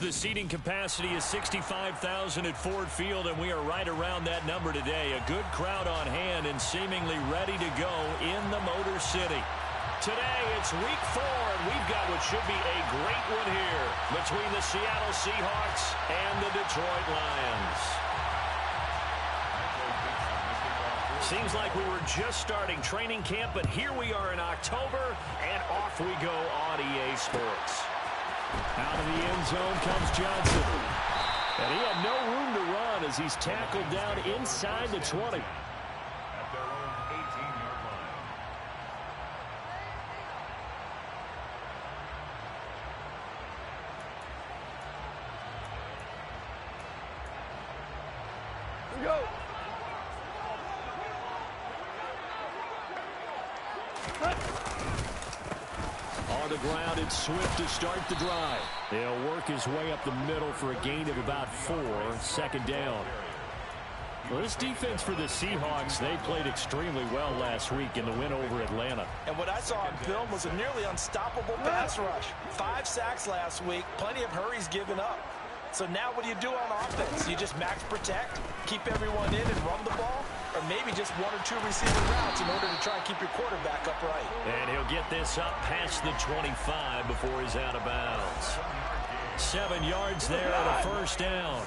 The seating capacity is 65,000 at Ford Field, and we are right around that number today. A good crowd on hand and seemingly ready to go in the Motor City. Today, it's week 4, and we've got what should be a great one here between the Seattle Seahawks and the Detroit Lions. Seems like we were just starting training camp, but here we are in October, and off we go on EA Sports. Out of the end zone comes Johnson. And he had no room to run as he's tackled down inside the 20. At their own 18-yard line. Go. On the ground, it's Swift to start the drive. He'll work his way up the middle for a gain of about 4, second down. Well, this defense for the Seahawks, they played extremely well last week in the win over Atlanta. And what I saw on film was a nearly unstoppable pass rush. 5 sacks last week, plenty of hurries given up. So now what do you do on offense? You just max protect, keep everyone in and run the ball, or maybe just 1 or 2 receiver routes in order to try and keep your quarterback upright. And he'll get this up past the 25 before he's out of bounds. 7 yards there and a first down.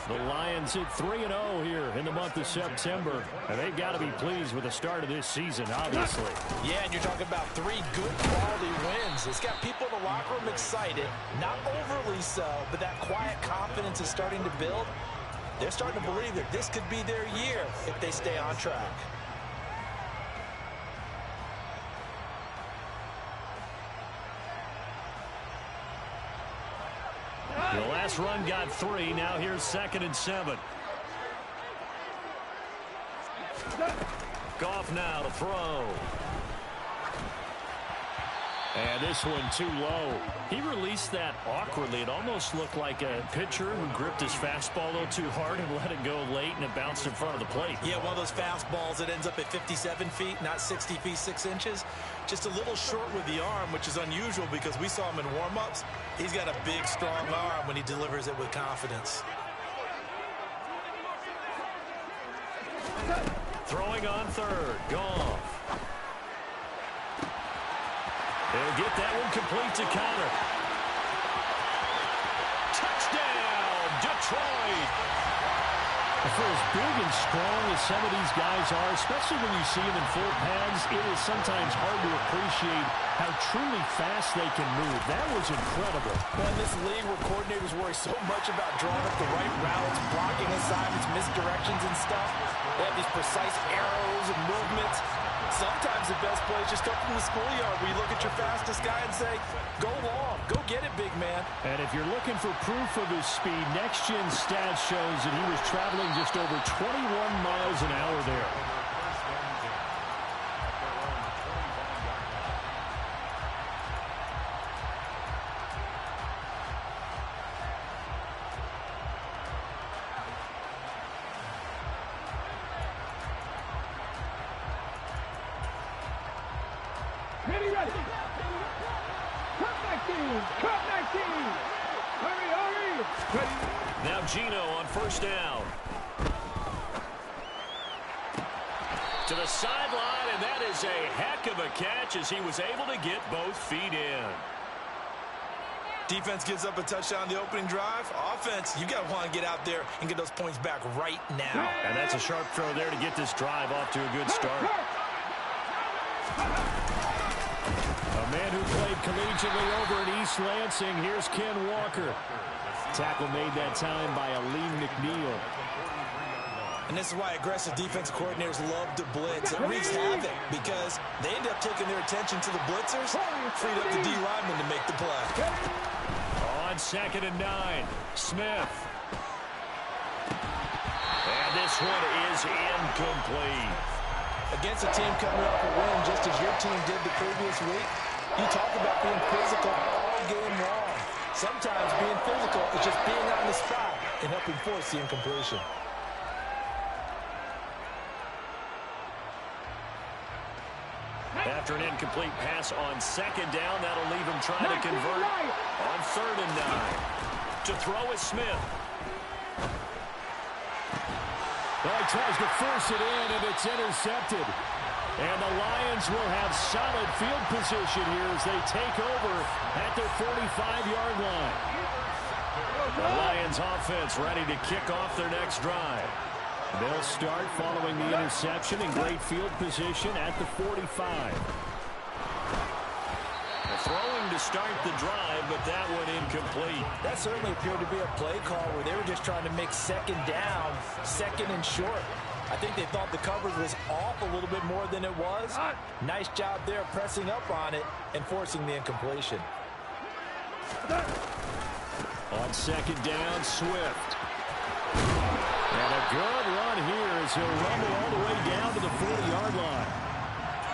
The Lions hit 3-0 here in the month of September, and they've got to be pleased with the start of this season, obviously. Yeah, and you're talking about 3 good quality wins. It's got people in the locker room excited, not overly so, but that quiet confidence is starting to build. They're starting to believe that this could be their year if they stay on track. The last run got 3. Now here's 2nd and 7. Goff now to throw. And this one too low. He released that awkwardly. It almost looked like a pitcher who gripped his fastball a little too hard and let it go late, and it bounced in front of the plate. Yeah, one of those fastballs that ends up at 57 feet, not 60 feet, 6 inches. Just a little short with the arm, which is unusual because we saw him in warm-ups. He's got a big, strong arm when he delivers it with confidence. Throwing on 3rd. Goff. He'll get that one complete to Connor. Touchdown, Detroit! For as big and strong as some of these guys are, especially when you see them in full pads, it is sometimes hard to appreciate how truly fast they can move. That was incredible. Well, in this league where coordinators worry so much about drawing up the right routes, blocking assignments, misdirections and stuff, they have these precise arrows and movements. Sometimes the best play is just up from the schoolyard where you look at your fastest guy and say, go long, go get it, big man. And if you're looking for proof of his speed, Next Gen Stats shows that he was traveling just over 21 miles an hour there. Now Gino on 1st down. To the sideline, and that is a heck of a catch as he was able to get both feet in. Defense gives up a touchdown the opening drive. Offense, you got to want to get out there and get those points back right now. And that's a sharp throw there to get this drive off to a good start. A man who played collegiately over at East Lansing. Here's Ken Walker. Tackle made that time by Aleem McNeil. And this is why aggressive defensive coordinators love to blitz. It wreaks havoc because they end up taking their attention to the blitzers, freed up the D lineman to make the play. On 2nd and 9, Smith. And this one is incomplete. Against a team coming off a win just as your team did the previous week, you talk about being physical all game long. Sometimes being physical is just being on the spot and helping force the incompletion. After an incomplete pass on 2nd down, that'll leave him trying to convert on 3rd and 9. To throw is Smith. Well, he tries to force it in, and it's intercepted. And the Lions will have solid field position here as they take over at their 45-yard line. The Lions offense ready to kick off their next drive. They'll start following the interception in great field position at the 45. Throwing to start the drive, but that one incomplete. That certainly appeared to be a play call where they were just trying to make second down, second and short. I think they thought the coverage was off a little bit more than it was. Nice job there pressing up on it and forcing the incompletion. On second down, Swift. And a good run here as he'll rumble all the way down to the 40-yard line.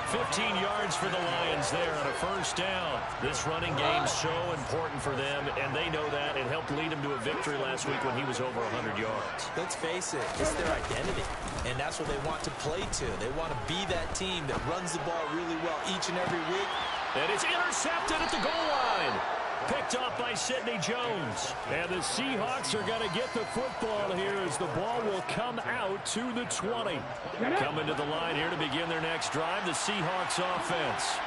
15 yards for the Lions there on a first down. This running game's so important for them, and they know that. It helped lead them to a victory last week when he was over 100 yards. Let's face it, it's their identity, and that's what they want to play to. They want to be that team that runs the ball really well each and every week. And it's intercepted at the goal line. Picked off by Sidney Jones. And the Seahawks are going to get the football here as the ball will come out to the 20. Coming to the line here to begin their next drive, the Seahawks offense.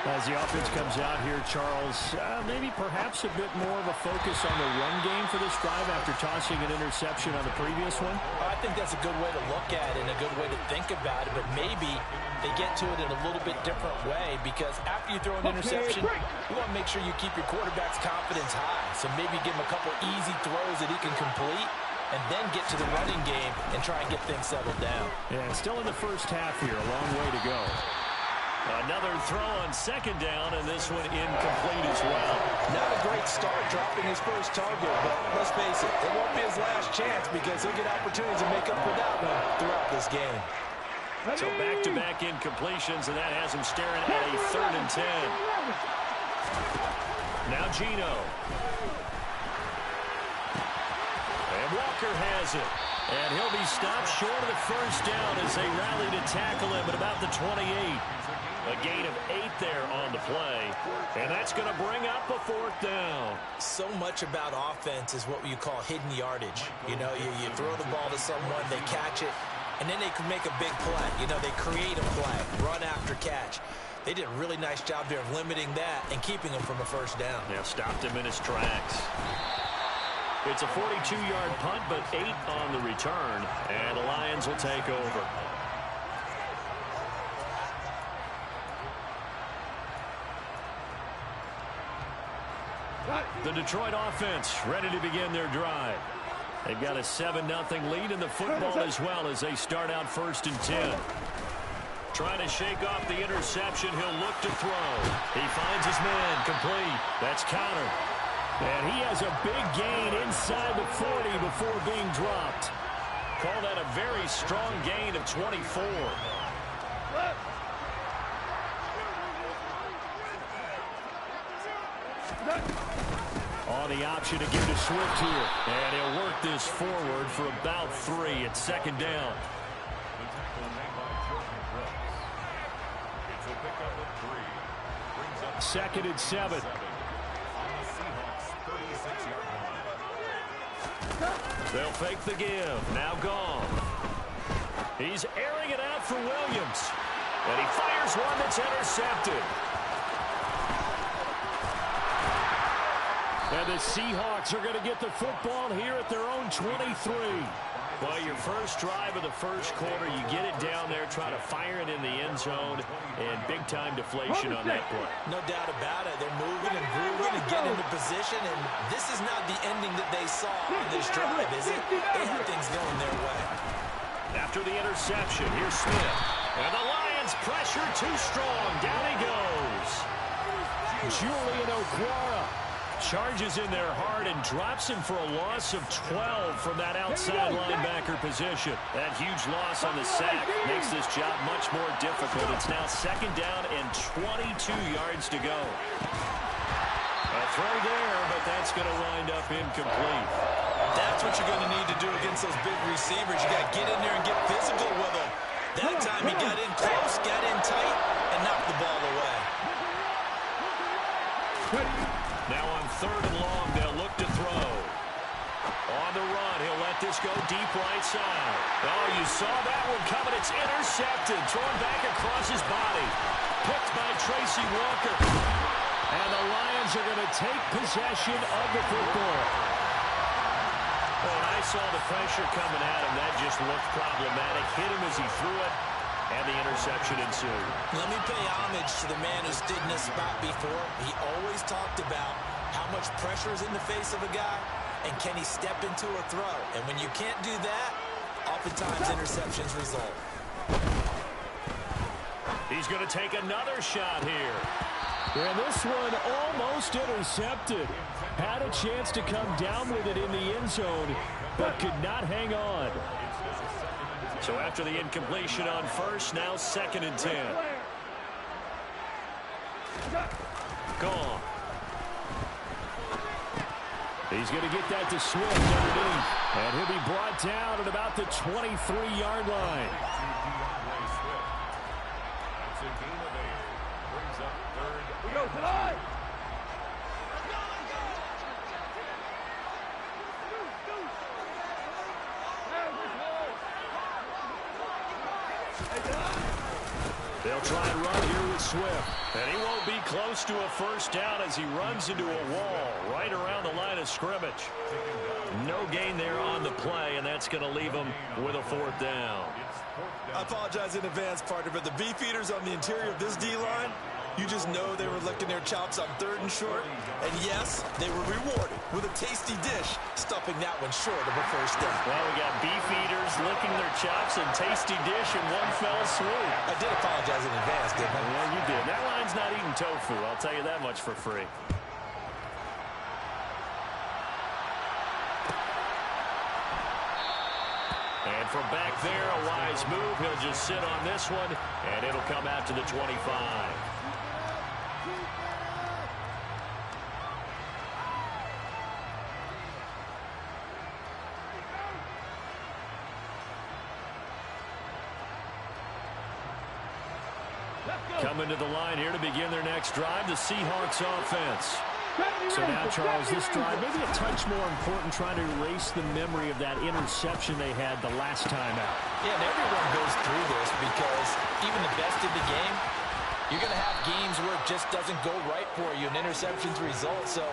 As the offense comes out here, Charles, maybe perhaps a bit more of a focus on the run game for this drive after tossing an interception on the previous one? I think that's a good way to look at it and a good way to think about it, but maybe they get to it in a little bit different way because after you throw an interception, you want to make sure you keep your quarterback's confidence high. So maybe give him a couple easy throws that he can complete and then get to the running game and try and get things settled down. Yeah, still in the first half here, a long way to go. Another throw on second down, and this one incomplete as well. Not a great start dropping his first target, but let's face it, it won't be his last chance because he'll get opportunities to make up for that one throughout this game. So back-to-back incompletions, and that has him staring at a 3rd and 10. Now Geno. And Walker has it. And he'll be stopped short of the first down as they rally to tackle him at about the 28. A gain of 8 there on the play. And that's going to bring up a 4th down. So much about offense is what you call hidden yardage. You know, you throw the ball to someone, they catch it, and then they can make a big play. You know, they create a play, run after catch. They did a really nice job there of limiting that and keeping him from a first down. Yeah, stopped him in his tracks. It's a 42-yard punt, but 8 on the return, and the Lions will take over. The Detroit offense ready to begin their drive. They've got a 7-0 lead in the football as well as they start out 1st and 10. Trying to shake off the interception. He'll look to throw. He finds his man complete. That's countered. And he has a big gain inside the 40 before being dropped. Call that a very strong gain of 24. On the option to give to Swift here. And he'll work this forward for about 3 at 2nd down. Second and 7. They'll fake the give. Now gone. He's airing it out for Williams. And he fires one that's intercepted. And the Seahawks are going to get the football here at their own 23. Well, your first drive of the first quarter, you get it down there, try to fire it in the end zone, and big-time deflation on that play. No doubt about it. They're moving and grooving and getting into position, and this is not the ending that they saw on this drive, is it? They have things going their way. After the interception, here's Smith. And the Lions pressure too strong. Down he goes. Julian Okwara charges in there hard and drops him for a loss of 12 from that outside linebacker position. That huge loss on the sack makes this job much more difficult. It's now 2nd down and 22 yards to go. A throw there, but that's going to wind up incomplete. That's what you're going to need to do against those big receivers. You got to get in there and get physical with them. That time he got in close, got in tight, and knocked the ball away. Now on 3rd and long, they'll look to throw. On the run, he'll let this go deep right side. Oh, you saw that one coming. It's intercepted. Thrown back across his body. Picked by Tracy Walker. And the Lions are going to take possession of the football. When I saw the pressure coming at him, that just looked problematic. Hit him as he threw it, and the interception ensued. Let me pay homage to the man who stood in this spot before. He always talked about how much pressure is in the face of a guy, and can he step into a throw? And when you can't do that, oftentimes interceptions result. He's going to take another shot here. And this one almost intercepted. Had a chance to come down with it in the end zone, but could not hang on. So after the incompletion on first, now 2nd and 10. Gone. He's going to get that to Swift underneath. And he'll be brought down at about the 23-yard line. That's a gain of 8. Brings up 3rd. We go tonight. They'll try and run here with Swift. And he won't be close to a first down as he runs into a wall right around the line of scrimmage. No gain there on the play, and that's going to leave him with a 4th down. I apologize in advance, partner, but the beefeaters on the interior of this D-line, you just know they were licking their chops on 3rd and short. And yes, they were rewarded with a tasty dish, stuffing that one short of a first down. Well, we got beef eaters licking their chops and tasty dish in one fell swoop. I did apologize in advance, didn't I? Yeah, you did. That line's not eating tofu, I'll tell you that much for free. And from back there, a wise move. He'll just sit on this one, and it'll come out to the 25. Coming to the line here to begin their next drive, the Seahawks offense. So now, Charles, this drive maybe a touch more important, trying to erase the memory of that interception they had the last time out. Yeah, and everyone goes through this because even the best in the game, you're going to have games where it just doesn't go right for you and interceptions result. So,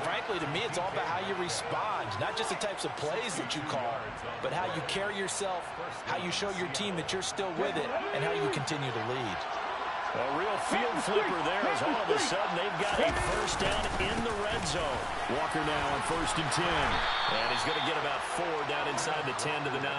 frankly, to me, it's all about how you respond, not just the types of plays that you call, but how you carry yourself, how you show your team that you're still with it, and how you continue to lead. A real field flipper there as all of a sudden they've got a first down in the red zone. Walker now on 1st and 10. And he's going to get about 4 down inside the 10 to the 9.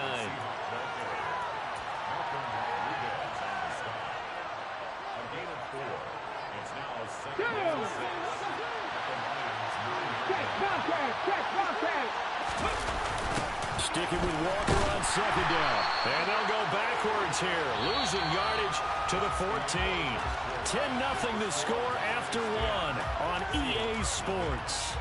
Sticking with Walker on 2nd down. And they'll go backwards here, losing yardage to the 14. 10-0 the score after 1 on EA Sports.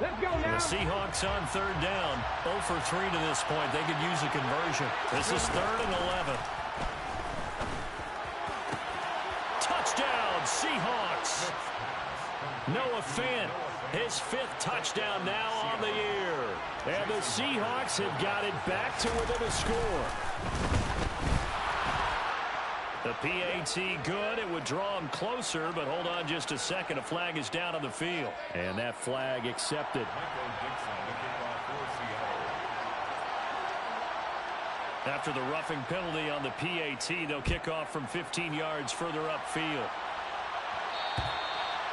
Let's go now. The Seahawks on 3rd down. 0 for 3 to this point. They could use a conversion. This is 3rd and 11. Touchdown, Seahawks. Noah Fant, his 5th touchdown now on the year. And the Seahawks have got it back to within a score. The PAT good. It would draw him closer, but hold on just a second. A flag is down on the field. And that flag accepted. After the roughing penalty on the PAT, they'll kick off from 15 yards further upfield.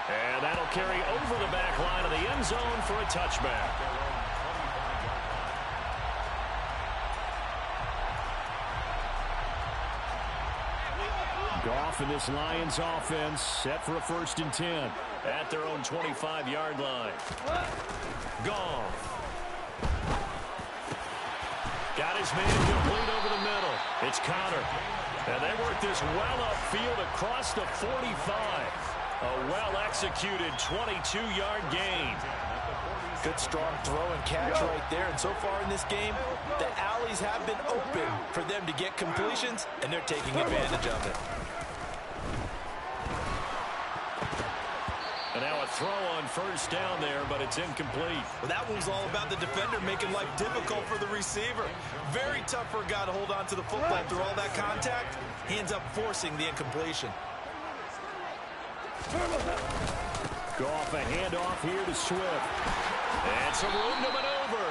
And that'll carry over the back line of the end zone for a touchback. Goff and this Lions offense set for a 1st and 10. At their own 25-yard line. Goff. Got his man complete over the middle. It's Connor. And they work this well upfield across the 45. A well-executed 22-yard gain. Good, strong throw and catch right there. And so far in this game, the alleys have been open for them to get completions, and they're taking advantage of it. And now a throw on first down there, but it's incomplete. Well, that one was all about the defender making life difficult for the receiver. Very tough for a guy to hold on to the football through all that contact. He ends up forcing the incompletion. Goff, a handoff here to Swift. And some room to maneuver.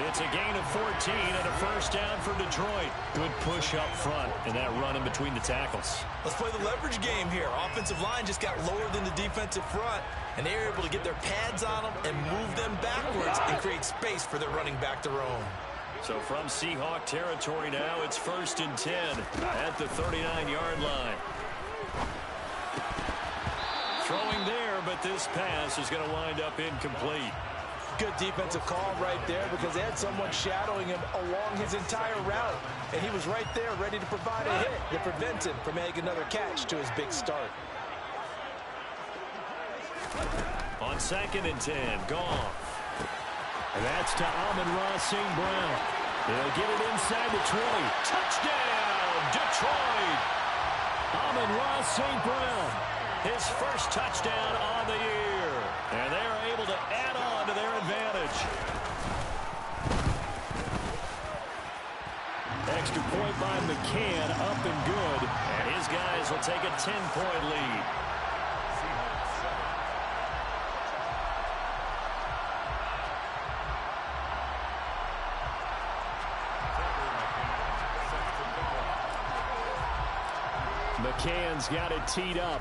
It's a gain of 14 and a first down for Detroit. Good push up front and that run in between the tackles. Let's play the leverage game here. Offensive line just got lower than the defensive front, and they were able to get their pads on them and move them backwards and create space for their running back to roam. So from Seahawk territory now, it's 1st and 10 at the 39-yard line. Throwing there, but this pass is going to wind up incomplete. Good defensive call right there because they had someone shadowing him along his entire route, and he was right there ready to provide a hit to prevent him from making another catch to his big start. On 2nd and 10, Goff. And that's to Amon-Ra St. Brown. They'll get it inside the 20. Touchdown, Detroit! Amon-Ra St. Brown. His first touchdown on the year. And they're able to add on to their advantage. Extra point by McCann, up and good. And his guys will take a 10-point lead. McCann's got it teed up.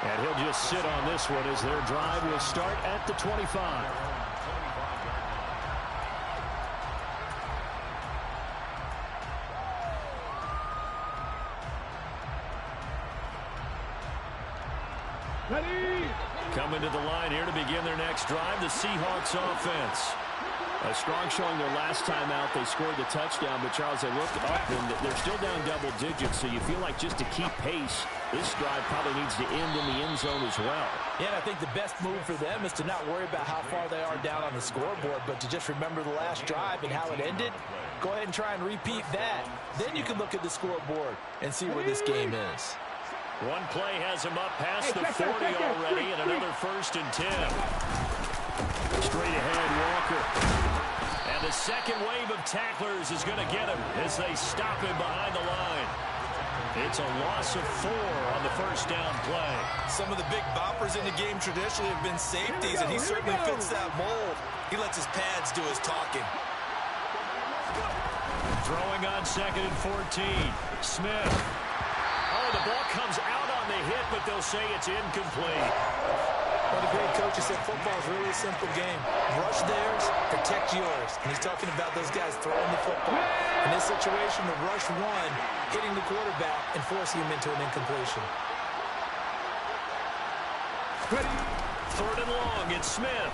And he'll just sit on this one as their drive will start at the 25. Ready. Coming to the line here to begin their next drive, the Seahawks offense. A strong showing their last time out. They scored the touchdown, but Charles, they looked up and they're still down double digits, so you feel like just to keep pace, this drive probably needs to end in the end zone as well. Yeah, and I think the best move for them is to not worry about how far they are down on the scoreboard, but to just remember the last drive and how it ended. Go ahead and try and repeat that. Then you can look at the scoreboard and see where this game is. One play has him up past the 40 already, and another 1st and 10. Straight ahead, Walker. And the second wave of tacklers is going to get him as they stop him behind the line. It's a loss of 4 on the first down play. Some of the big boppers in the game traditionally have been safeties, and he certainly fits that mold. He lets his pads do his talking. Throwing on 2nd and 14. Smith. Oh, the ball comes out on the hit, but they'll say it's incomplete. What a great coach. He said football is really a simple game. Rush theirs, protect yours. And he's talking about those guys throwing the football. In this situation, the rush one, hitting the quarterback and forcing him into an incompletion. 3rd and long, it's Smith.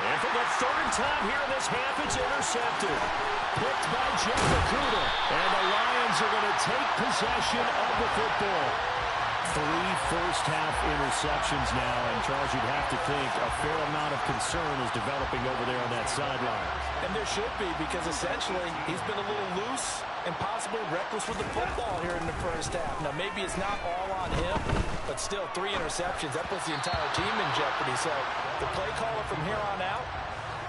And for the 3rd time here in this half, it's intercepted. Picked by Jake Okuda. And the Lions are going to take possession of the football. 3 first-half interceptions now, and Charles, you'd have to think a fair amount of concern is developing over there on that sideline. And there should be, because essentially he's been a little loose and possibly reckless with the football here in the first half. Now, maybe it's not all on him, but still 3 interceptions. That puts the entire team in jeopardy. So the play caller from here on out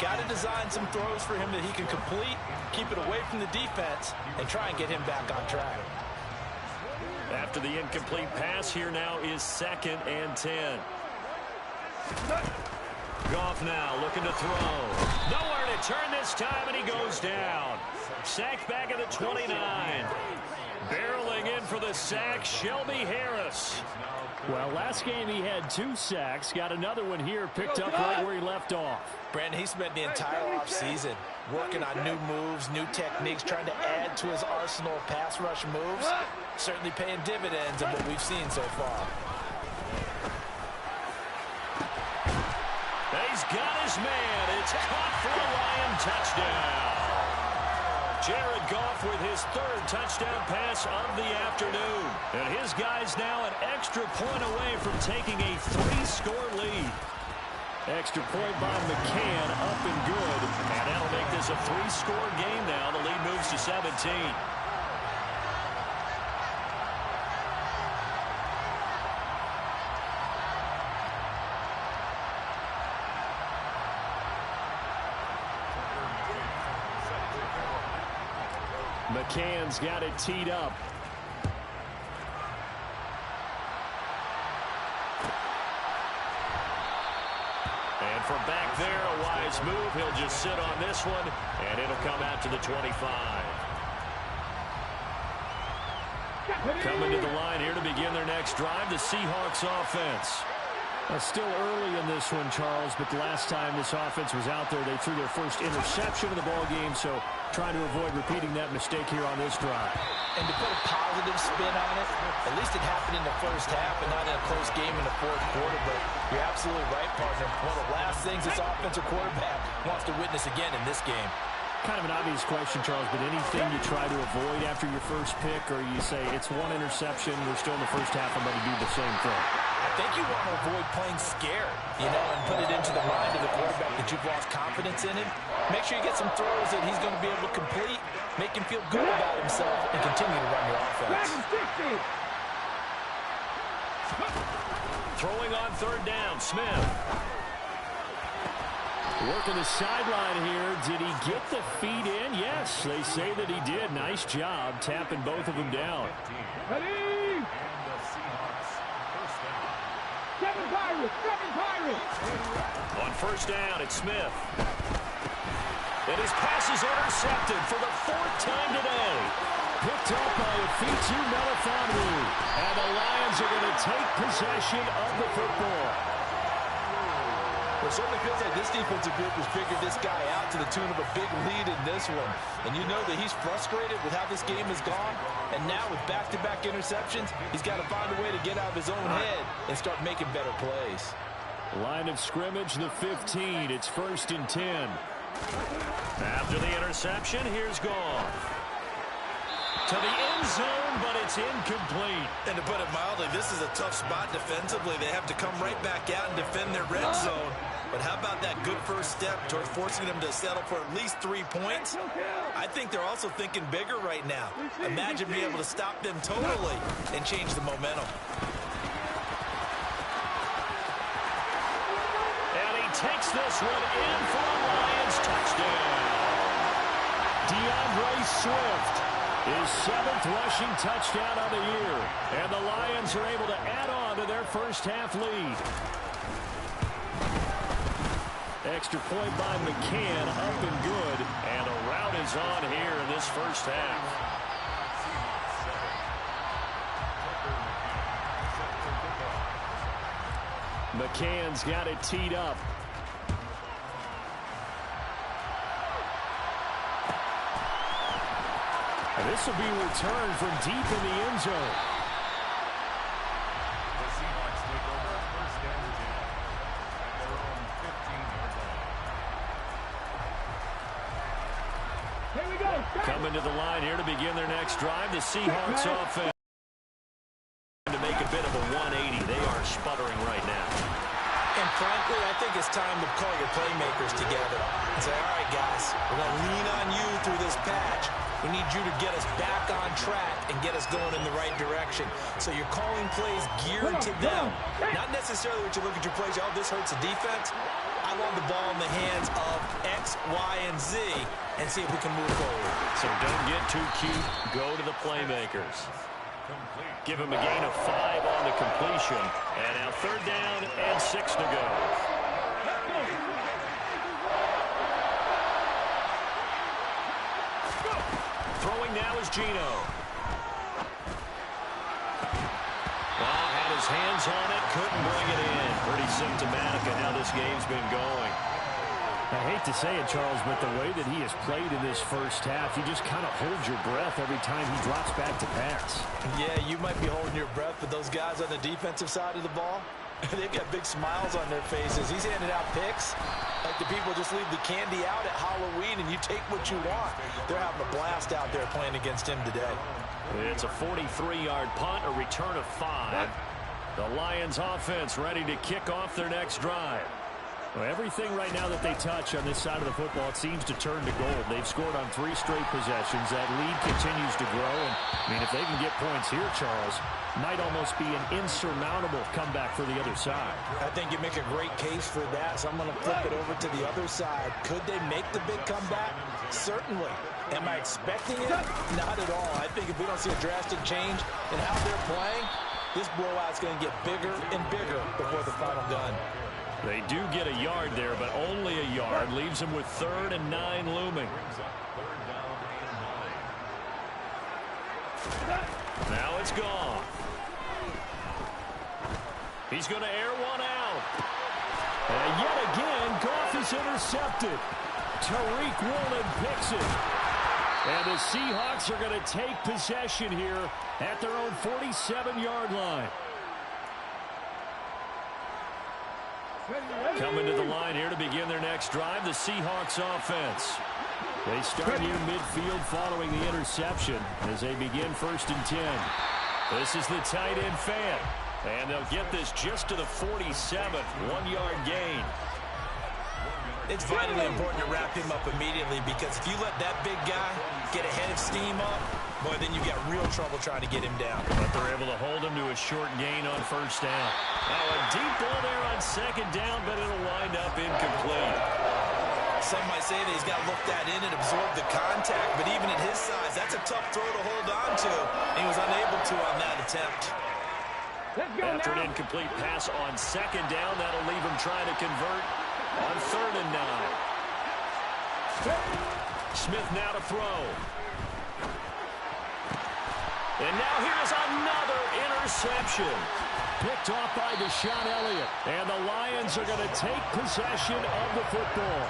got to design some throws for him that he can complete, keep it away from the defense, and try and get him back on track. After the incomplete pass, here now is 2nd and 10. Goff now looking to throw. Nowhere to turn this time, and he goes down. Sacked back at the 29. Barreling in for the sack, Shelby Harris. Well, last game he had 2 sacks. Got another one here, picked up right where he left off. Brandon, he spent the entire offseason working on new moves, new techniques, trying to add to his arsenal of pass rush moves. Certainly paying dividends in what we've seen so far. He's got his man. It's caught for a Lion touchdown. Jared Goff with his third touchdown pass of the afternoon. And his guys now an extra point away from taking a 3-score lead. Extra point by McCann, up and good. And that'll make this a 3-score game now. The lead moves to 17. McCann's got it teed up. And from back there, a wise move. He'll just sit on this one, and it'll come out to the 25. Coming to the line here to begin their next drive, the Seahawks offense. Still early in this one, Charles, but the last time this offense was out there, they threw their first interception of the ball game, so trying to avoid repeating that mistake here on this drive. And to put a positive spin on it, at least it happened in the first half and not in a close game in the fourth quarter, but you're absolutely right, partner. One of the last things this offensive quarterback wants to witness again in this game. Kind of an obvious question, Charles, but anything you try to avoid after your first pick, or you say it's one interception, we're still in the first half, I'm going to do the same thing? I think you want to avoid playing scared, and put it into the mind of the quarterback that you've lost confidence in him. Make sure you get some throws that he's going to be able to complete, make him feel good about himself, and continue to run your offense. Throwing on third down, Smith. Working the sideline here. Did he get the feet in? Yes, they say that he did. Nice job tapping both of them down. Ready? Seven Pirates! On first down, it's Smith. And his pass is intercepted for the 4th time today. Picked up by Afitu Melifonwu. And the Lions are going to take possession of the football. It certainly feels like this defensive group has figured this guy out to the tune of a big lead in this one. And you know that he's frustrated with how this game has gone. And now with back-to-back interceptions, he's got to find a way to get out of his own head and start making better plays. Line of scrimmage, the 15. It's 1st and 10. After the interception, here's Goff. To the end zone, but it's incomplete. And to put it mildly, this is a tough spot defensively. They have to come right back out and defend their red zone. But how about that good first step towards forcing them to settle for at least 3 points? I think they're also thinking bigger right now. Imagine being able to stop them totally and change the momentum. And he takes this one in for a Lions touchdown. DeAndre Swift. His 7th rushing touchdown of the year. And the Lions are able to add on to their first half lead. Extra point by McCann, up and good. And a rout is on here in this first half. McCann's got it teed up. This will be returned from deep in the end zone. The Seahawks take over first down and 10 at their own 15-yard line. Here we go. Coming to the line here to begin their next drive, the Seahawks offense. To make a bit of a 180. They are sputtering right now. And frankly, I think it's time to call your playmakers together and say, all right, guys, we're going to lean on you through this patch. We need you to get us back on track and get us going in the right direction. So you're calling plays geared to them. Not necessarily what you look at your plays, oh, this hurts the defense. I want the ball in the hands of X, Y, and Z and see if we can move forward. So don't get too cute. Go to the playmakers. Give him a gain of 5 on the completion. And now 3rd down and 6 to go. Throwing now is Geno. Had his hands on it, couldn't bring it in. Pretty symptomatic of how this game's been going. I hate to say it, Charles, but the way that he has played in this first half, you just kind of hold your breath every time he drops back to pass. Yeah, you might be holding your breath, but those guys on the defensive side of the ball, they've got big smiles on their faces. He's handing out picks. Like the people just leave the candy out at Halloween and you take what you want. They're having a blast out there playing against him today. It's a 43-yard punt, a return of 5. The Lions offense ready to kick off their next drive. Well, everything right now that they touch on this side of the football, it seems to turn to gold. They've scored on 3 straight possessions. That lead continues to grow. And, I mean, if they can get points here, Charles, might almost be an insurmountable comeback for the other side. I think you make a great case for that, so I'm going to flip it over to the other side. Could they make the big comeback? Certainly. Am I expecting it? Not at all. I think if we don't see a drastic change in how they're playing, this blowout's going to get bigger and bigger before the final gun. They do get a yard there, but only a yard. Leaves them with 3rd and 9 looming. Now it's gone. He's going to air one out. And yet again, Goff is intercepted. Tariq Woolen picks it. And the Seahawks are going to take possession here at their own 47-yard line. Coming to the line here to begin their next drive, the Seahawks offense. They start near midfield following the interception as they begin 1st and 10. This is the tight end fan. And they'll get this just to the 47th, 1-yard gain. It's vitally important to wrap him up immediately because if you let that big guy get a head of steam up, boy, then you got real trouble trying to get him down. But they're able to hold him to a short gain on 1st down. Now a deep ball there on 2nd down, but it'll wind up incomplete. Some might say that he's got to look that in and absorb the contact, but even at his size, that's a tough throw to hold on to. He was unable to on that attempt. After an incomplete pass on 2nd down, that'll leave him trying to convert on 3rd and 9. Smith now to throw. And now here's another interception. Picked off by Deshaun Elliott. And the Lions are going to take possession of the football.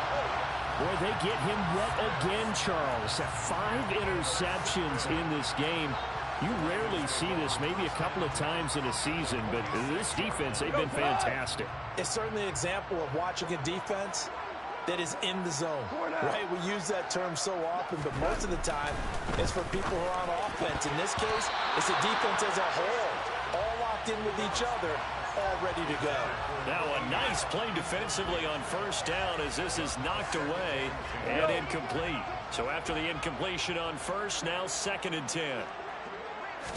Boy, they get him wet again, Charles. 5 interceptions in this game. You rarely see this, maybe a couple of times in a season, but this defense, they've been fantastic. It's certainly an example of watching a defense that is in the zone, right? We use that term so often, but most of the time, it's for people who are on offense. In this case, it's a defense as a whole, all locked in with each other, all ready to go. Now a nice play defensively on 1st down as this is knocked away and incomplete. So after the incompletion on 1st, now 2nd and 10. A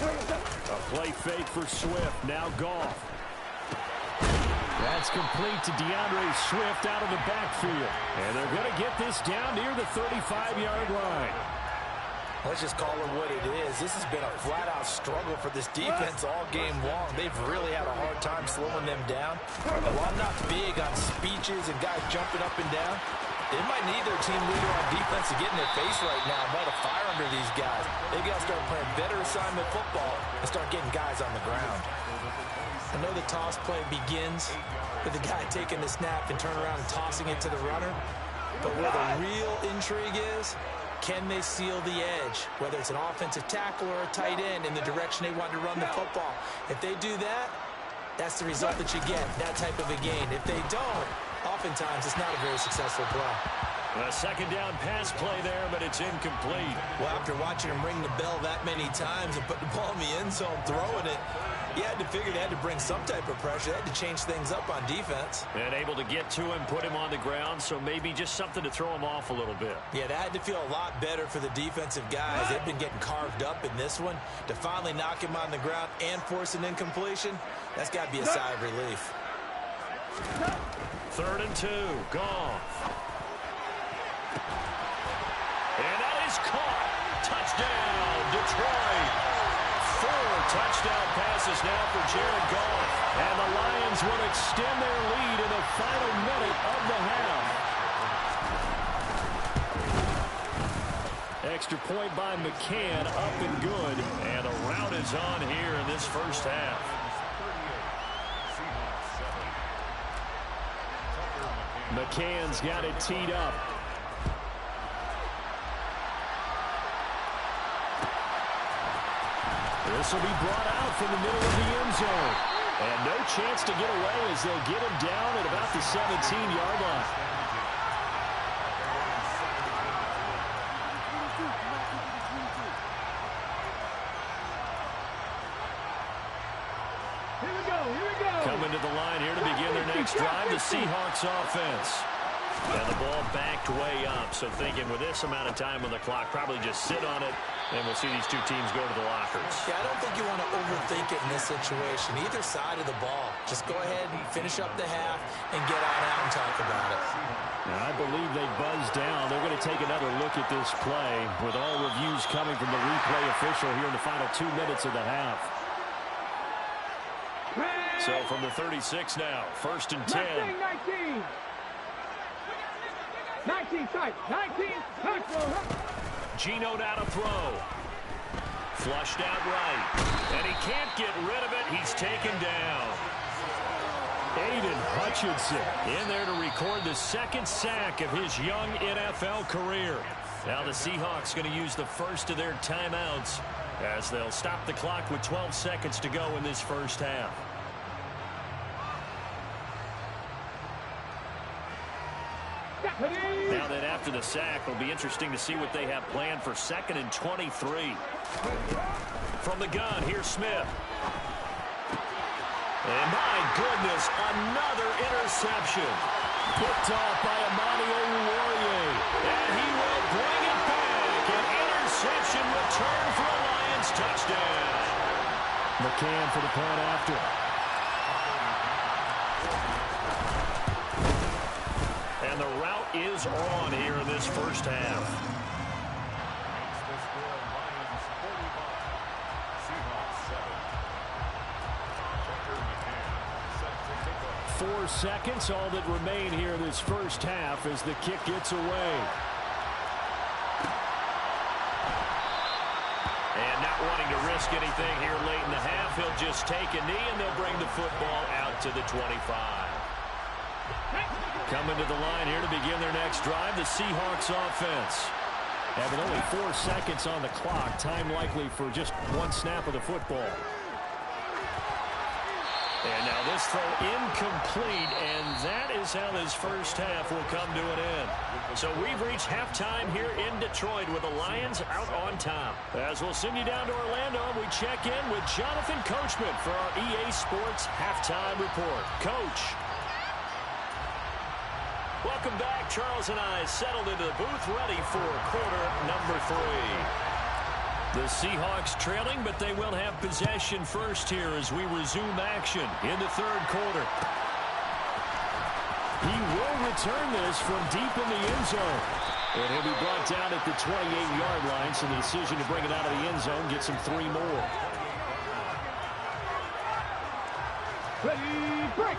play fake for Swift. Now Goff. That's complete to DeAndre Swift out of the backfield. And they're going to get this down near the 35-yard line. Let's just call it what it is. This has been a flat-out struggle for this defense all game long. They've really had a hard time slowing them down. And while I'm not big on speeches and guys jumping up and down, they might need their team leader on defense to get in their face right now and light a fire under these guys. They got to start playing better assignment football and start getting guys on the ground. I know the toss play begins with the guy taking the snap and turn around and tossing it to the runner. But where the real intrigue is, can they seal the edge? Whether it's an offensive tackle or a tight end in the direction they want to run the football. If they do that, that's the result that you get, that type of a gain. If they don't, oftentimes it's not a very successful play. A 2nd down pass play there, but it's incomplete. Well, after watching him ring the bell that many times and put the ball in the end zone, throwing it, you had to figure they had to bring some type of pressure. They had to change things up on defense. And able to get to him, put him on the ground, so maybe just something to throw him off a little bit. Yeah, that had to feel a lot better for the defensive guys. They've been getting carved up in this one. To finally knock him on the ground and force an incompletion, that's got to be a sigh of relief. 3rd and 2, Goff. And that is caught. Touchdown, Detroit. 4 touchdown passes now for Jared Goff. And the Lions will extend their lead in the final minute of the half. Extra point by McCann, up and good. And a rout is on here in this 1st half. McCann's got it teed up. This will be brought out from the middle of the end zone. And no chance to get away as they'll get him down at about the 17-yard line. Coming to the line here to begin their next drive, the Seahawks offense. And the ball backed way up, so thinking with this amount of time on the clock, probably just sit on it, and we'll see these two teams go to the lockers. Yeah, I don't think you want to overthink it in this situation. Either side of the ball. Just go ahead and finish up the half and get on out and talk about it. And I believe they buzzed down. They're going to take another look at this play with all reviews coming from the replay official here in the final 2 minutes of the half. So from the 36 now, 1st and 10. 19, side, 19, Geno now to throw. Flushed out right. And he can't get rid of it. He's taken down. Aiden Hutchinson in there to record the 2nd sack of his young NFL career. Now the Seahawks going to use the first of their timeouts as they'll stop the clock with 12 seconds to go in this first half. Now that after the sack, it'll be interesting to see what they have planned for 2nd and 23. From the gun, here's Smith. And my goodness, another interception. Picked off by Amani Oruwariye. And he will bring it back. An interception return for a Lions touchdown. McCann for the point after. And the route is on here in this first half. 4 seconds, all that remain here in this first half as the kick gets away. And not wanting to risk anything here late in the half, he'll just take a knee and they'll bring the football out to the 25. Coming to the line here to begin their next drive, the Seahawks offense. Having only 4 seconds on the clock, time likely for just 1 snap of the football. And now this throw incomplete, and that is how this first half will come to an end. So we've reached halftime here in Detroit with the Lions out on top. As we'll send you down to Orlando, we check in with Jonathan Coachman for our EA Sports Halftime Report. Coach. Welcome back. Charles and I settled into the booth ready for quarter number 3. The Seahawks trailing, but they will have possession first here as we resume action in the third quarter. He will return this from deep in the end zone. And he'll be brought down at the 28-yard line, so the decision to bring it out of the end zone gets him 3 more. ready, break.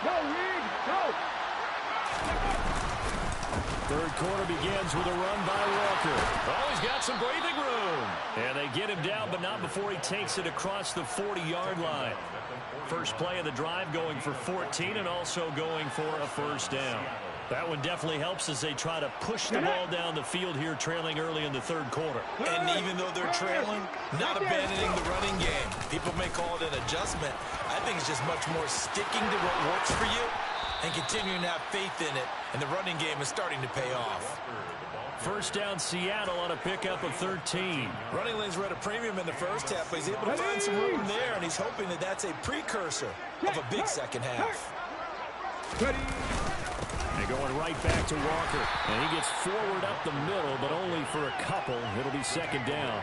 Go, Reed, go. Third quarter begins with a run by Walker. Oh, he's got some breathing room. And they get him down, but not before he takes it across the 40-yard line. First play of the drive going for 14 and also going for a first down. That one definitely helps as they try to push the ball down the field here, trailing early in the third quarter. And even though they're trailing, not abandoning the running game. People may call it an adjustment. I think it's just much more sticking to what works for you and continuing to have faith in it. And the running game is starting to pay off. First down, Seattle on a pickup of 13. Running lanes were at a premium in the first half, but he's able to find some room there, and he's hoping that that's a precursor of a big second half. Ready. They're going right back to Walker. And he gets forward up the middle, but only for a couple. It'll be second down.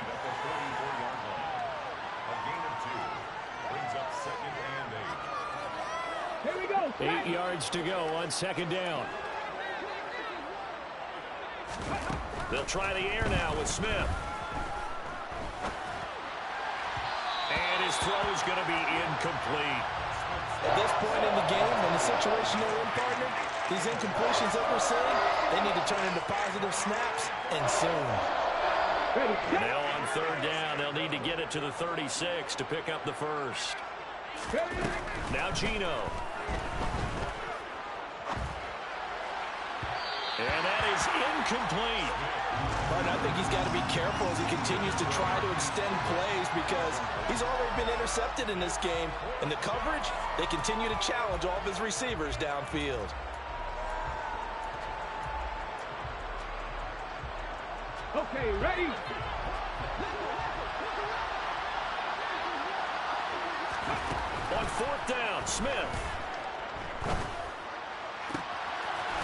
Here we go. 8 yards to go on second down. They'll try the air now with Smith. And his throw is going to be incomplete. At this point in the game, in the situation they're in, partner, these incompletions that we're seeing, they need to turn into positive snaps, and soon. Now on third down, they'll need to get it to the 36 to pick up the first. Now Geno. And that is incomplete. But I think he's got to be careful as he continues to try to extend plays because he's already been intercepted in this game. And the coverage, they continue to challenge all of his receivers downfield. Okay, ready. 4th down. Smith.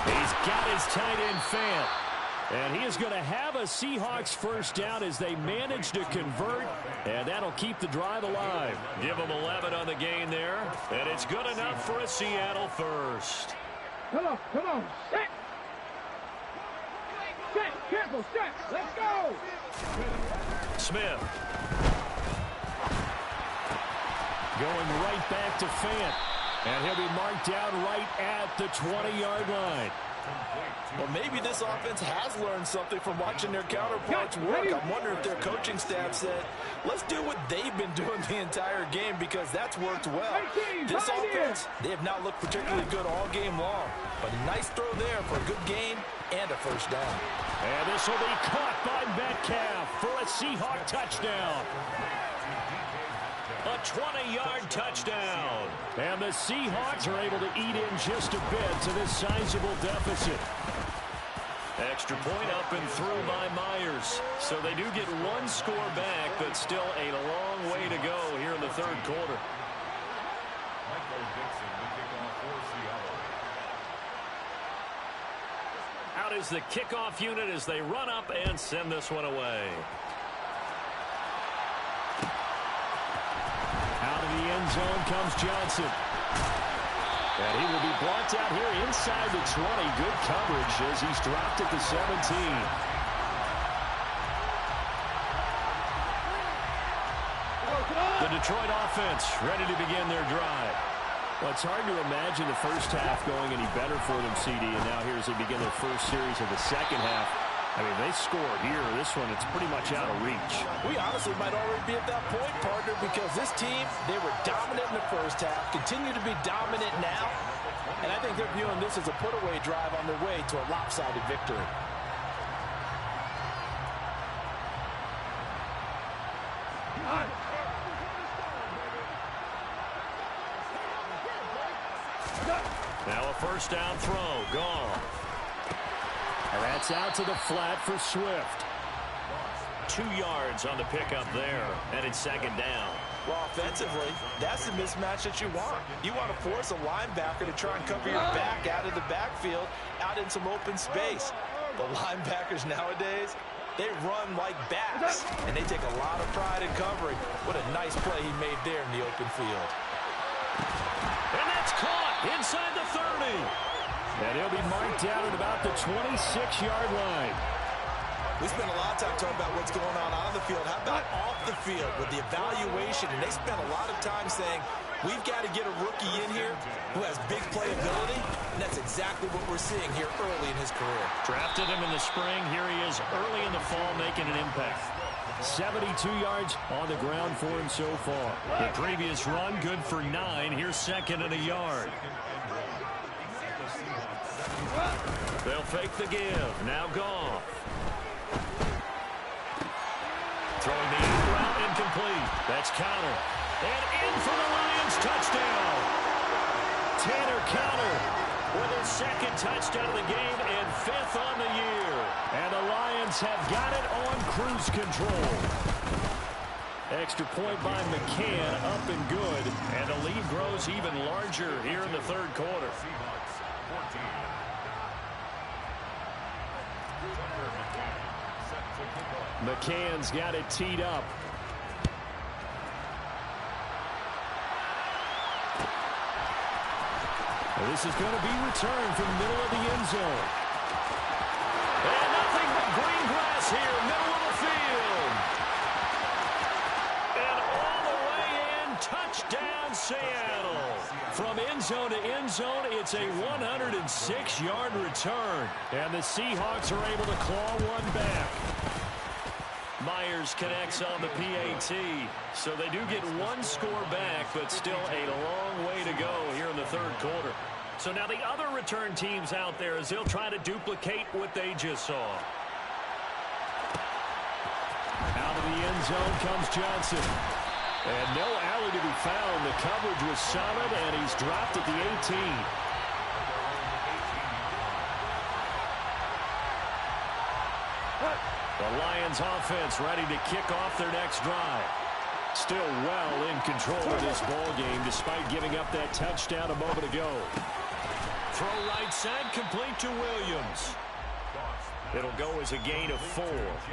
He's got his tight end Fant. And he is going to have a Seahawks 1st down as they manage to convert, and that'll keep the drive alive. Give them 11 on the gain there, and it's good enough for a Seattle 1st. Come on, set. Set, careful, set. Let's go. Smith. Going right back to Fant. And he'll be marked down right at the 20-yard line. Well, maybe this offense has learned something from watching their counterparts work. I'm wondering if their coaching staff said, let's do what they've been doing the entire game because that's worked well. This offense, they have not looked particularly good all game long. But a nice throw there for a good gain and a 1st down. And this will be caught by Metcalf for a Seahawk touchdown. A 20-yard touchdown. And the Seahawks are able to eat in just a bit to this sizable deficit. Extra point up and through by Myers. So they do get 1 score back, but still a long way to go here in the 3rd quarter. Out is the kickoff unit as they run up and send this one away. Out of the end zone comes Johnson. And he will be brought out here inside the 20. Good coverage as he's dropped at the 17. The Detroit offense ready to begin their drive. Well, it's hard to imagine the 1st half going any better for them, CD. And now here as they begin their 1st series of the 2nd half. I mean, they scored here. This one, it's pretty much out of reach. We honestly might already be at that point, partner, because this team, they were dominant in the 1st half, continue to be dominant now, and I think they're viewing this as a put-away drive on their way to a lopsided victory. Now a 1st down throw, gone. And that's out to the flat for Swift. 2 yards on the pickup there, and it's 2nd down. Well, offensively, that's the mismatch that you want. You want to force a linebacker to try and cover your back out of the backfield, out in some open space. The linebackers nowadays, they run like backs, and they take a lot of pride in covering. What a nice play he made there in the open field. And that's caught inside the 30. And he'll be marked down at about the 26-yard line. We spent a lot of time talking about what's going on the field. How about off the field with the evaluation? And they spent a lot of time saying, we've got to get a rookie in here who has big playability. And that's exactly what we're seeing here early in his career. Drafted him in the spring. Here he is early in the fall making an impact. 72 yards on the ground for him so far. The previous run good for 9. Here's 2nd and a yard. They'll fake the give. Now Goff. Throwing the out route incomplete. That's Counter. And in for the Lions touchdown. Tanner Counter with his 2nd touchdown of the game and 5th on the year. And the Lions have got it on cruise control. Extra point by McCann, up and good. And the lead grows even larger here in the 3rd quarter. McCann's got it teed up. And this is going to be returned from the middle of the end zone. And nothing but green grass here, middle of the field. And all the way in, touchdown Seattle. From end zone to end zone, it's a 106-yard return. And the Seahawks are able to claw one back. Myers connects on the PAT. So they do get 1 score back, but still a long way to go here in the 3rd quarter. So now the other return teams out there as they'll try to duplicate what they just saw. Out of the end zone comes Johnson. And no alley to be found. The coverage was solid, and he's dropped at the 18. The Lions offense ready to kick off their next drive. Still well in control of this ball game despite giving up that touchdown a moment ago. Throw right side, complete to Williams. It'll go as a gain of 4,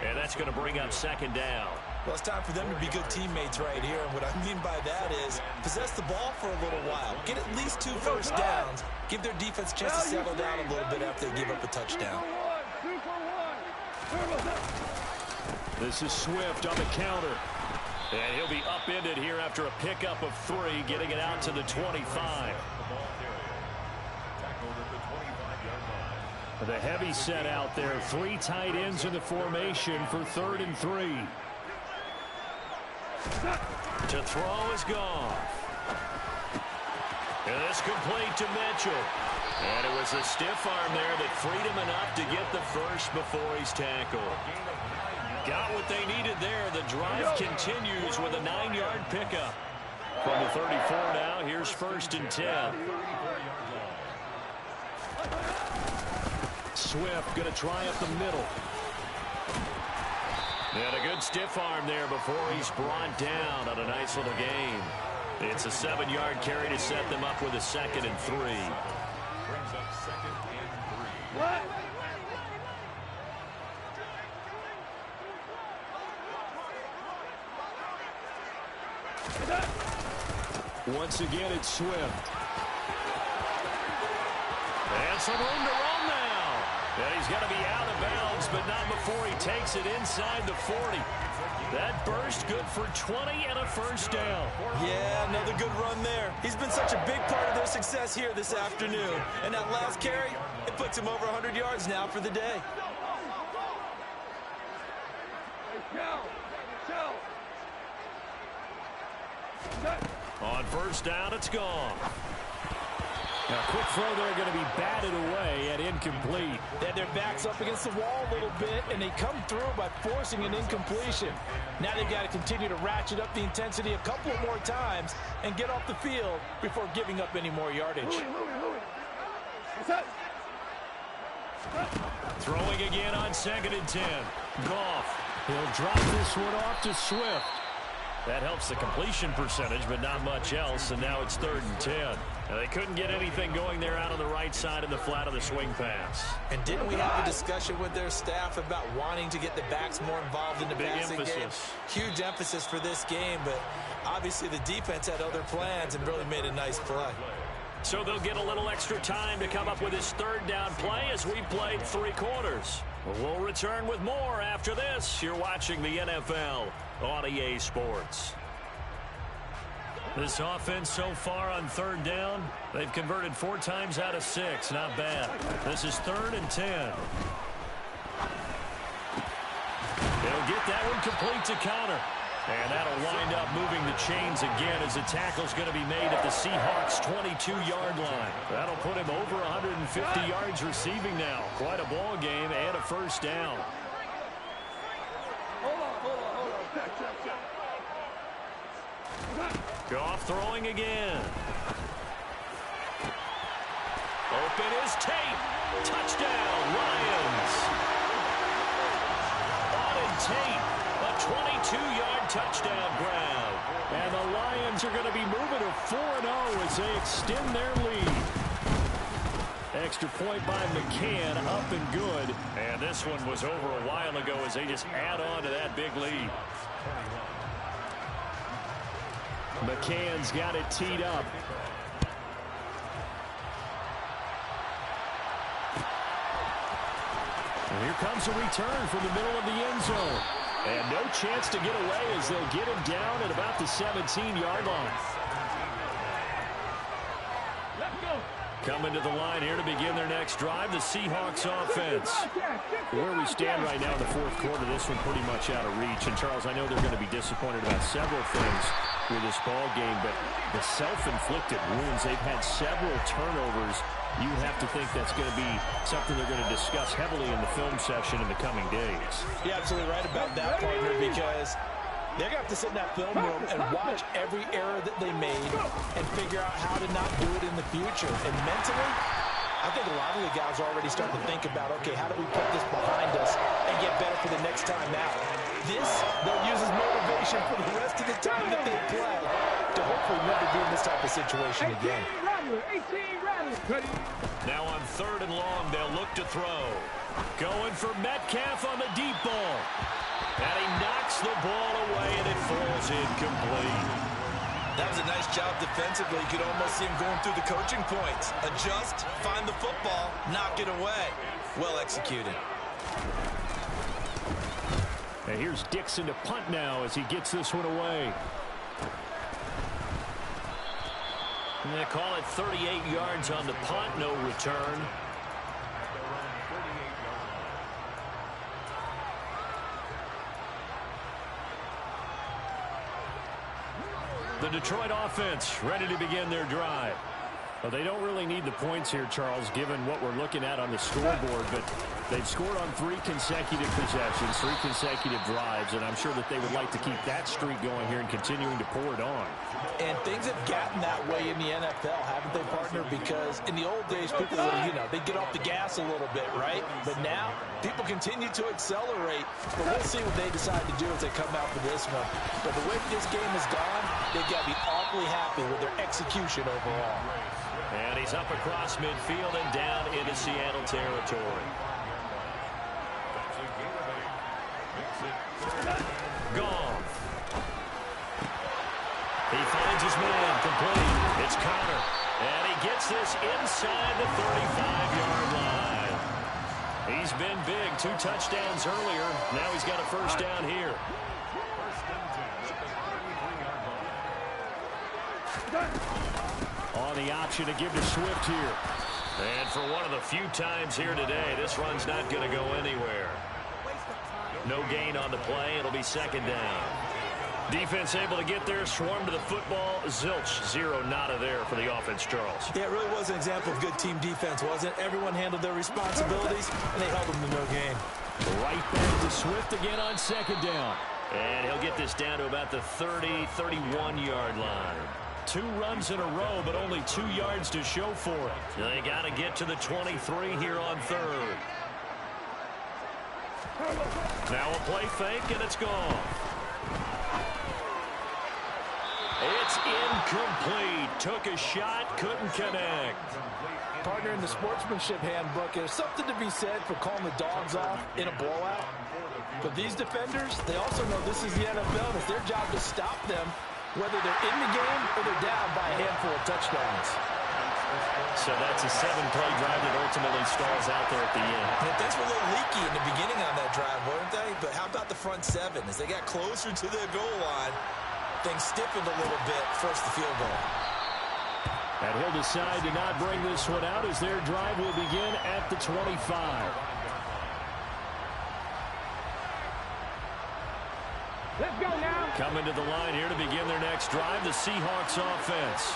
and that's going to bring up second down. Well, it's time for them to be good teammates right here. And what I mean by that is possess the ball for a little while. Get at least 2 first downs. Give their defense a chance to settle down a little bit after they give up a touchdown. This is Swift on the counter. And he'll be upended here after a pickup of 3, getting it out to the 25. The heavy set out there. 3 tight ends in the formation for 3rd and 3. To throw is gone. And this complete to Mitchell. And it was a stiff arm there that freed him enough to get the first before he's tackled. Got what they needed there. The drive continues with a 9-yard pickup. From the 34 now, here's 1st and 10. Swift going to try up the middle. And a good stiff arm there before he's brought down on a nice little gain. It's a 7-yard carry to set them up with a 2nd and 3. Brings up 2nd and 3. What? Once again, it's Swift. And some room to run now. And he's going to be out of bounds, but not before he takes it inside the 40. That burst good for 20 and a first down. Yeah, another good run there. He's been such a big part of their success here this afternoon. And that last carry, it puts him over 100 yards now for the day. On first down, it's gone. Now, quick throw there going to be batted away and incomplete. They had their backs up against the wall a little bit, and they come through by forcing an incompletion. Now they've got to continue to ratchet up the intensity a couple more times and get off the field before giving up any more yardage. Throwing again on 2nd and 10. Goff. He'll drop this one off to Swift. That helps the completion percentage, but not much else, and now it's 3rd and 10. Now, they couldn't get anything going there out on the right side of the flat of the swing pass. And didn't we have a discussion with their staff about wanting to get the backs more involved in the passing game? Huge emphasis for this game, but obviously the defense had other plans and really made a nice play. So they'll get a little extra time to come up with his 3rd down play as we played 3 quarters. We'll return with more after this. You're watching the NFL on EA Sports. This offense so far on 3rd down, they've converted 4 times out of 6. Not bad. This is 3rd and 10. They'll get that one complete to Connor. And that'll wind up moving the chains again as the tackle's going to be made at the Seahawks' 22-yard line. That'll put him over 150 yards receiving now. Quite a ball game and a first down. Goff throwing again. Open is Tate. Touchdown, Lions. Auden Tate, a 22-yard touchdown grab. And the Lions are going to be moving to 4-0 as they extend their lead. Extra point by McCann, up and good. And this one was over a while ago as they just add on to that big lead. McCann's got it teed up. And here comes a return from the middle of the end zone. And no chance to get away as they'll get him down at about the 17-yard line. Coming to the line here to begin their next drive, the Seahawks offense. Where we stand right now in the 4th quarter, this one pretty much out of reach. And, Charles, I know they're going to be disappointed about several things with this ball game, but the self-inflicted wounds, they've had several turnovers. You would have to think that's going to be something they're going to discuss heavily in the film session in the coming days. You're absolutely right about that, partner, because they're going to have to sit in that film room and watch every error that they made and figure out how to not do it in the future. And mentally, I think a lot of the guys are already starting to think about, okay, how do we put this behind us and get better for the next time out? This, they'll use as motivation motivation for the rest of the time that they play to hopefully never be in this type of situation again. 18 Rattler. Now on 3rd and long, they'll look to throw. Going for Metcalf on the deep ball. And he knocks the ball away, and it falls incomplete. That was a nice job defensively. You could almost see him going through the coaching points. Adjust, find the football, knock it away. Well executed. And here's Dixon to punt now as he gets this one away. And they call it 38 yards on the punt, no return. The Detroit offense ready to begin their drive. Well, they don't really need the points here, Charles, given what we're looking at on the scoreboard, but they've scored on 3 consecutive possessions, 3 consecutive drives, and I'm sure that they would like to keep that streak going here and continuing to pour it on. And things have gotten that way in the NFL, haven't they, partner? Because in the old days, people were, they get off the gas a little bit, right? But now, people continue to accelerate. But we'll see what they decide to do as they come out for this one. But the way this game has gone, they've got to be awfully happy with their execution overall. And he's up across midfield and down into Seattle territory. Goff. He finds his man complete. It's Connor. And he gets this inside the 35-yard line. He's been big. 2 touchdowns earlier. Now he's got a first down here. On the option to give to Swift here. And for one of the few times here today, this run's not going to go anywhere. No gain on the play. It'll be 2nd down. Defense able to get there, swarm to the football. Zilch, 0 nada there for the offense, Charles. Yeah, it really was an example of good team defense, wasn't it? Everyone handled their responsibilities, and they held them to no gain. Right back to Swift again on 2nd down. And he'll get this down to about the 31-yard line. 2 runs in a row, but only 2 yards to show for it. They got to get to the 23 here on 3rd. Now a play fake, and it's gone. It's incomplete. Took a shot, couldn't connect. Partner, in the sportsmanship handbook, there's something to be said for calling the dogs off in a blowout. But these defenders, they also know this is the NFL, and it's their job to stop them, whether they're in the game or they're down by a handful of touchdowns. So that's a 7-play drive that ultimately stalls out there at the end. Yeah, things were a little leaky in the beginning on that drive, weren't they? But how about the front 7? As they got closer to the goal line, things stiffened a little bit, forced the field goal. And he'll decide to not bring this one out as their drive will begin at the 25. Let's go now. Coming to the line here to begin their next drive, the Seahawks offense.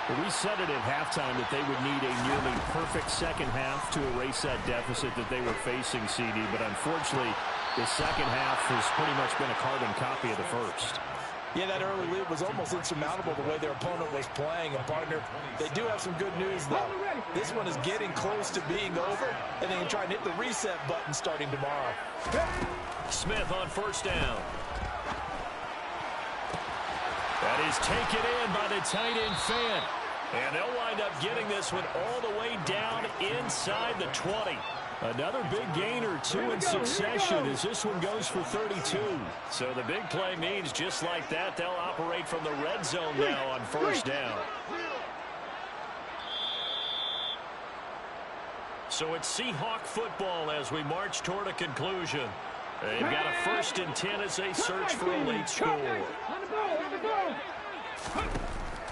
Well, we said it at halftime that they would need a nearly perfect second half to erase that deficit that they were facing, CD. But unfortunately, the second half has pretty much been a carbon copy of the first. Yeah, that early lead was almost insurmountable the way their opponent was playing. And, partner, they do have some good news, though. This one is getting close to being over, and they can try and hit the reset button starting tomorrow. Smith on 1st down. That is taken in by the tight end Fan. And they'll wind up getting this one all the way down inside the 20. Another big gain or 2 in succession as this one goes for 32. So the big play means just like that, they'll operate from the red zone now on 1st down. So it's Seahawk football as we march toward a conclusion. They've got a 1st and 10 as they search for a late score.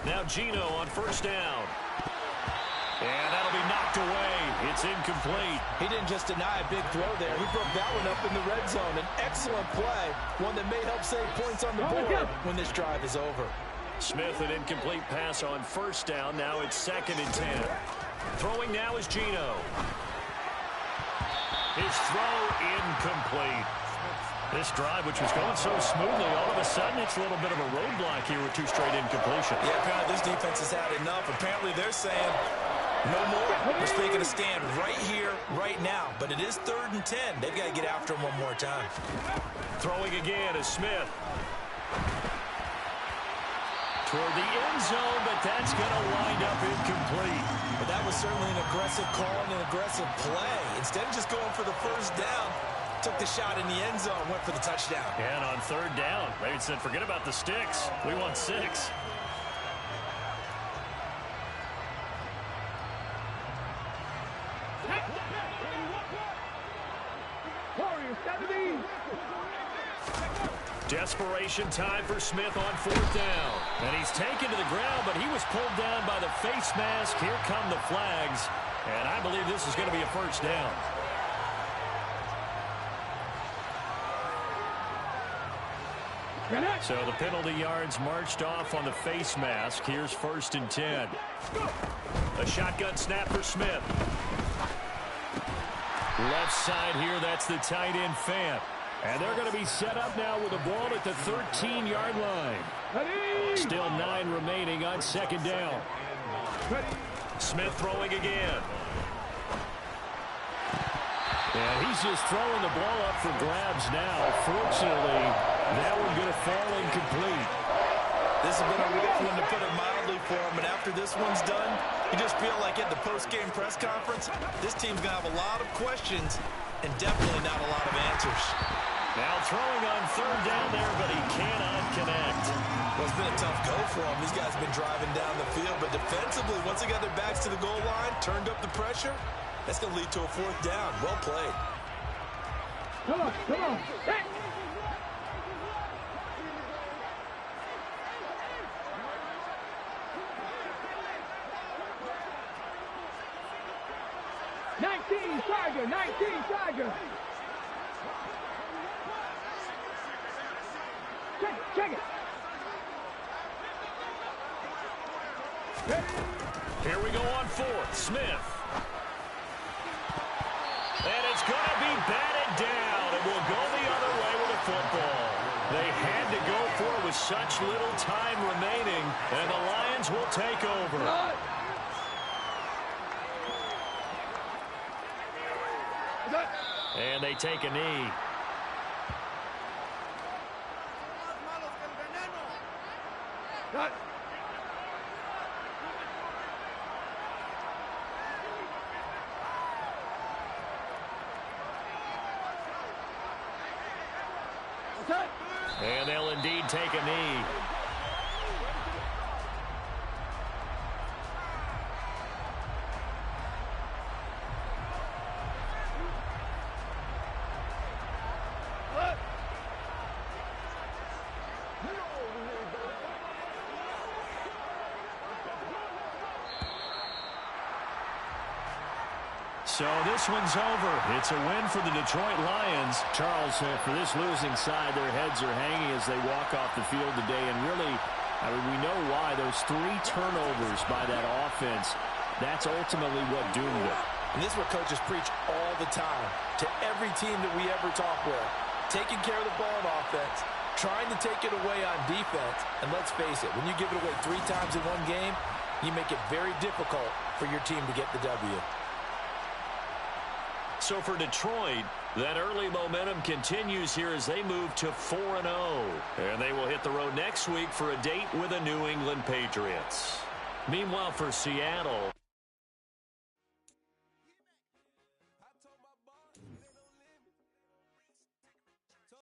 Now Gino on 1st down. And that'll be knocked away. It's incomplete. He didn't just deny a big throw there. He broke that one up in the red zone. An excellent play. One that may help save points on the board when this drive is over. Smith, an incomplete pass on 1st down. Now it's 2nd and 10. Throwing now is Gino. His throw incomplete. This drive, which was going so smoothly, all of a sudden it's a little bit of a roadblock here with 2 straight incompletions. Yeah, apparently this defense has had enough. Apparently they're saying no more. We're taking a stand right here, right now. But it is 3rd and 10. They've got to get after him one more time. Throwing again is Smith. Toward the end zone, but that's going to wind up incomplete. But that was certainly an aggressive call and an aggressive play. Instead of just going for the first down, took the shot in the end zone, went for the touchdown. And on third down, they said, forget about the sticks. We want 6. Desperation time for Smith on 4th down. And he's taken to the ground, but he was pulled down by the face mask. Here come the flags. And I believe this is going to be a first down. So the penalty yards marched off on the face mask. Here's 1st and 10. A shotgun snap for Smith. Left side here, that's the tight end Fant. And they're going to be set up now with the ball at the 13-yard line. Still 9 remaining on 2nd down. Smith throwing again. And he's just throwing the ball up for grabs now. Fortunately, that one going to fall incomplete. This has been a rough one, to put it mildly, for him. But after this one's done, you just feel like at the post-game press conference, this team's going to have a lot of questions and definitely not a lot of answers. Now throwing on 3rd down there, but he cannot connect. Well, it's been a tough go for them. These guys have been driving down the field, but defensively, once they got their backs to the goal line, turned up the pressure, that's going to lead to a 4th down. Well played. Come on, come on. Hey! Tiger, 19 Tiger. Check it. Here we go on 4th. Smith. And it's going to be batted down. It will go the other way with the football. They had to go for it with such little time remaining, and the Lions will take over. And they take a knee. And they'll indeed take a knee. So this one's over. It's a win for the Detroit Lions. Charles, for this losing side, their heads are hanging as they walk off the field today. And really, I mean, we know why. Those 3 turnovers by that offense, that's ultimately what doomed it. And this is what coaches preach all the time to every team that we ever talk with. Taking care of the ball on offense, trying to take it away on defense. And let's face it, when you give it away 3 times in one game, you make it very difficult for your team to get the W. So for Detroit, that early momentum continues here as they move to 4-0. And they will hit the road next week for a date with the New England Patriots. Meanwhile, for Seattle,